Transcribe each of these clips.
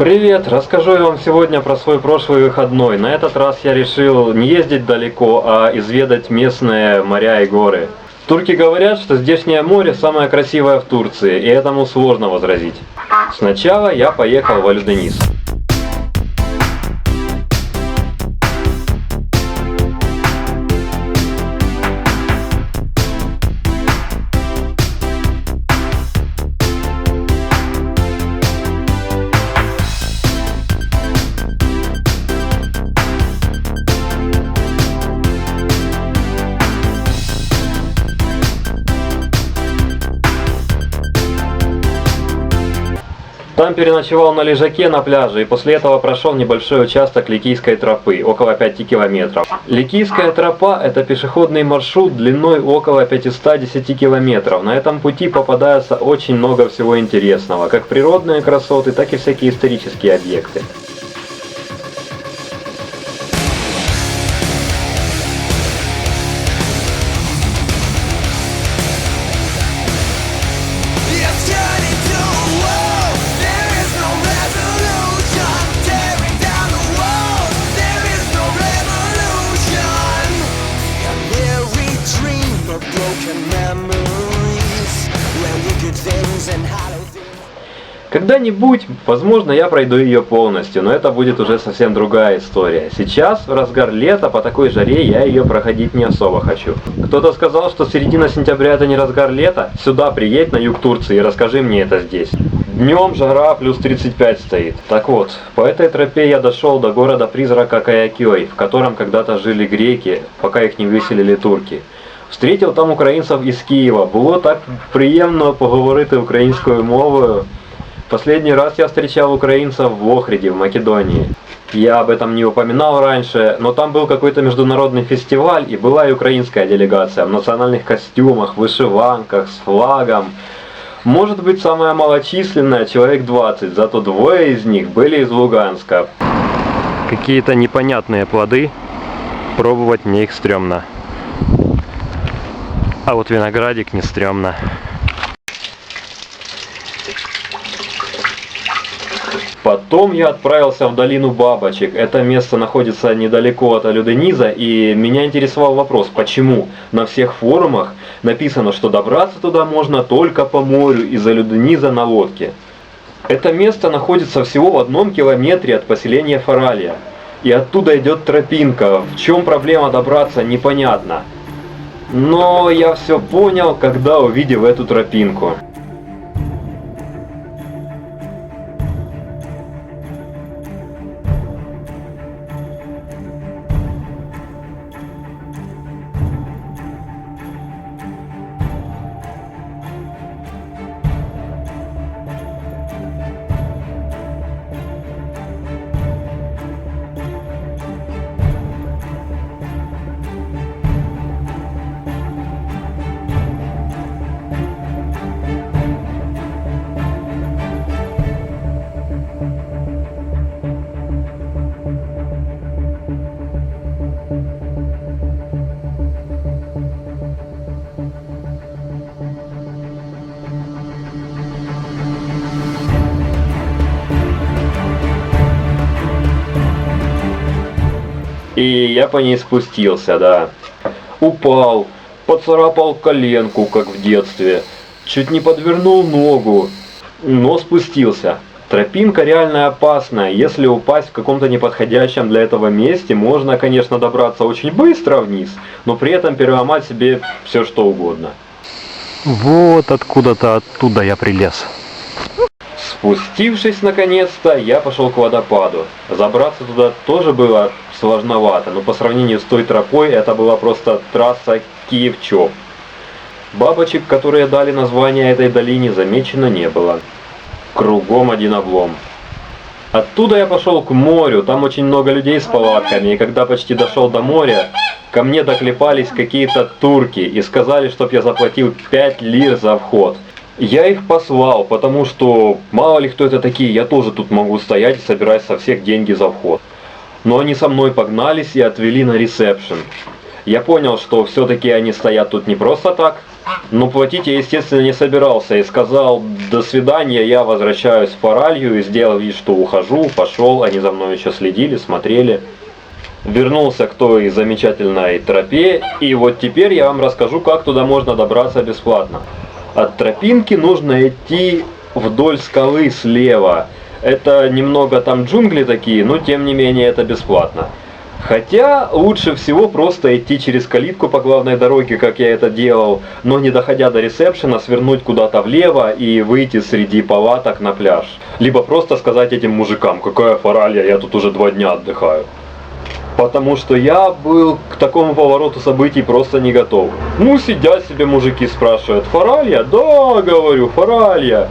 Привет! Расскажу я вам сегодня про свой прошлый выходной. На этот раз я решил не ездить далеко, а изведать местные моря и горы. Турки говорят, что здешнее море самое красивое в Турции, и этому сложно возразить. Сначала я поехал в Алюденис. Там переночевал на лежаке на пляже и после этого прошел небольшой участок Ликийской тропы, около 5 километров. Ликийская тропа – это пешеходный маршрут длиной около 510 километров. На этом пути попадается очень много всего интересного, как природные красоты, так и всякие исторические объекты. Когда-нибудь, возможно, я пройду ее полностью, но это будет уже совсем другая история. Сейчас, в разгар лета, по такой жаре, я ее проходить не особо хочу. Кто-то сказал, что середина сентября это не разгар лета. Сюда приедь, на юг Турции, и расскажи мне это здесь. Днем жара плюс 35 стоит. Так вот, по этой тропе я дошел до города-призрака Каякой, в котором когда-то жили греки, пока их не выселили турки. Встретил там українців із Києва. Було так приємно поговорити українською мовою. Последний раз я встречал украинцев в Охриде, в Македонии. Я об этом не упоминал раньше, но там был какой-то международный фестиваль, и была и украинская делегация в национальных костюмах, вышиванках, с флагом. Может быть, самая малочисленная, человек 20, зато двое из них были из Луганска. Какие-то непонятные плоды, пробовать мне их стрёмно. А вот виноградик не стрёмно. Потом я отправился в долину Бабочек. Это место находится недалеко от Алюдениза, и меня интересовал вопрос, почему на всех форумах написано, что добраться туда можно только по морю из Алюдениза на лодке. Это место находится всего в 1 километре от поселения Фаралья, и оттуда идет тропинка. В чем проблема добраться, непонятно. Но я все понял, когда увидел эту тропинку. И я по ней спустился, да. Упал, поцарапал коленку, как в детстве. Чуть не подвернул ногу, но спустился. Тропинка реально опасная. Если упасть в каком-то неподходящем для этого месте, можно, конечно, добраться очень быстро вниз, но при этом переломать себе все что угодно. Вот откуда-то оттуда я прилез. Спустившись наконец-то, я пошел к водопаду. Забраться туда тоже было сложновато, но по сравнению с той тропой это была просто трасса Киев-Чоп. Бабочек, которые дали название этой долине, замечено не было. Кругом один облом. Оттуда я пошел к морю, там очень много людей с палатками, и когда почти дошел до моря, ко мне доклепались какие-то турки и сказали, чтоб я заплатил 5 лир за вход. Я их послал, потому что мало ли кто это такие, я тоже тут могу стоять и собирать со всех деньги за вход. Но они со мной погнались и отвели на ресепшн. Я понял, что все-таки они стоят тут не просто так. Но платить я, естественно, не собирался и сказал: до свидания, я возвращаюсь в Фаралью, и сделал вид, что ухожу, пошел, они за мной еще следили, смотрели. Вернулся к той замечательной тропе, и вот теперь я вам расскажу, как туда можно добраться бесплатно. От тропинки нужно идти вдоль скалы слева. Это немного там джунгли такие, но тем не менее это бесплатно. Хотя лучше всего просто идти через калитку по главной дороге, как я это делал, но не доходя до ресепшена, свернуть куда-то влево и выйти среди палаток на пляж. Либо просто сказать этим мужикам: какая Фаралья, я тут уже 2 дня отдыхаю. Потому что я был к такому повороту событий просто не готов. Ну, сидят себе мужики, спрашивают: Фаралья? Да, говорю, Фаралья.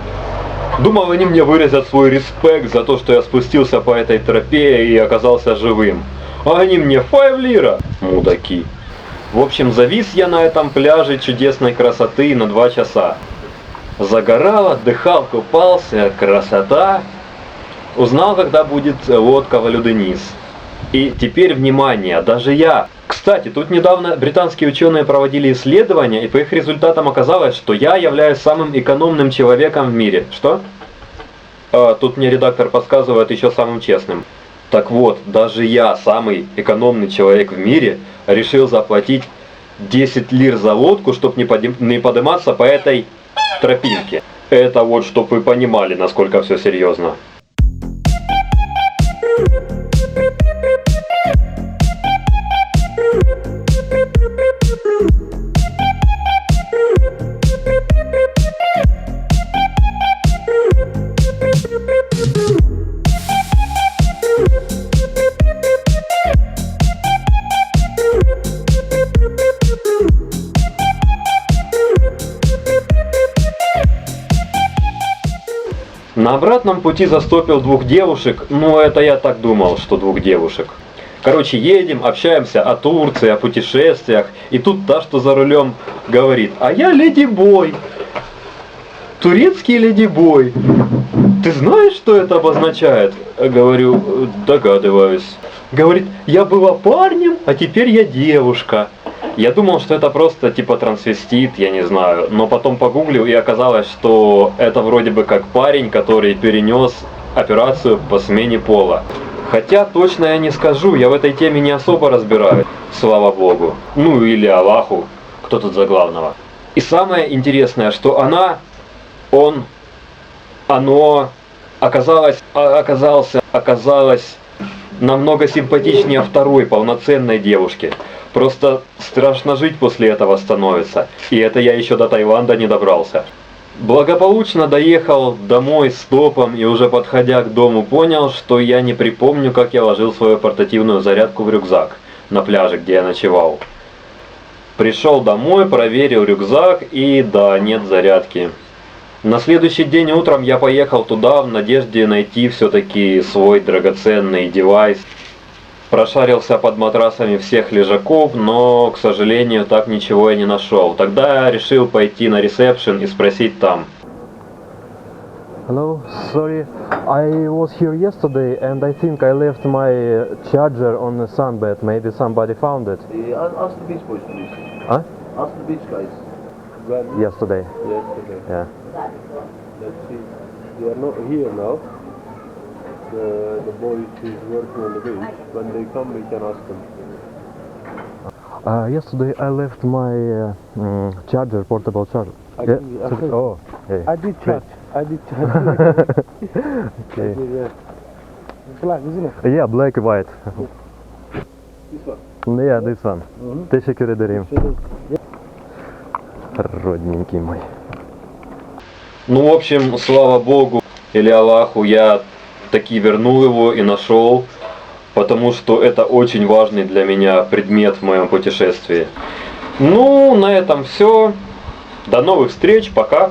Думал, они мне выразят свой респект за то, что я спустился по этой тропе и оказался живым. А они мне: 5 лира, мудаки. В общем, завис я на этом пляже чудесной красоты на 2 часа. Загорал, отдыхал, купался, красота. Узнал, когда будет лодка Валю-Денис. И теперь, внимание, даже я. Кстати, тут недавно британские ученые проводили исследования, и по их результатам оказалось, что я являюсь самым экономным человеком в мире. Что? Тут мне редактор подсказывает, еще самым честным. Так вот, даже я, самый экономный человек в мире, решил заплатить 10 лир за лодку, чтобы не подниматься по этой тропинке. Это вот, чтобы вы понимали, насколько все серьезно. На обратном пути застопил 2 девушек, ну это я так думал, что 2 девушек. Короче, едем, общаемся о Турции, о путешествиях, и тут та, что за рулем, говорит: а я леди-бой, турецкий леди-бой. Ты знаешь, что это обозначает? Говорю: догадываюсь. Говорит: я была парнем, а теперь я девушка. Я думал, что это просто типа трансвестит, я не знаю, но потом погуглил, и оказалось, что это вроде бы как парень, который перенес операцию по смене пола. Хотя точно я не скажу, я в этой теме не особо разбираюсь, слава богу. Ну или Аллаху, кто тут за главного. И самое интересное, что оно оказалось намного симпатичнее второй полноценной девушки. Просто страшно жить после этого становится. И это я еще до Таиланда не добрался. Благополучно доехал домой стопом и уже подходя к дому понял, что я не припомню, как я ложил свою портативную зарядку в рюкзак на пляже, где я ночевал. Пришел домой, проверил рюкзак и да, нет зарядки. На следующий день утром я поехал туда в надежде найти все-таки свой драгоценный девайс. Прошарился под матрасами всех лежаков, но, к сожалению, так ничего я не нашел. Тогда я решил пойти на ресепшн и спросить там. Hello, sorry, I was here yesterday and I think I left my charger on the sunbed. Maybe somebody found it. Ask the beach boys, please. Huh? Ask the beach guys. When? Yesterday. Yesterday. Yeah. Let's see. They are not here now. The boys is working on the beach. When they come, we can ask them. Yesterday I left my charger, portable charger. Oh, hey. I did charge. I did charge. Okay. Yeah. Black, isn't it? Yeah, black and white. This one. Yeah, this one. Teşekkür ederim. Yeah. Родненький мой. Ну, в общем, слава Богу или Аллаху, я таки вернул его и нашел, потому что это очень важный для меня предмет в моем путешествии. Ну, на этом все. До новых встреч, пока.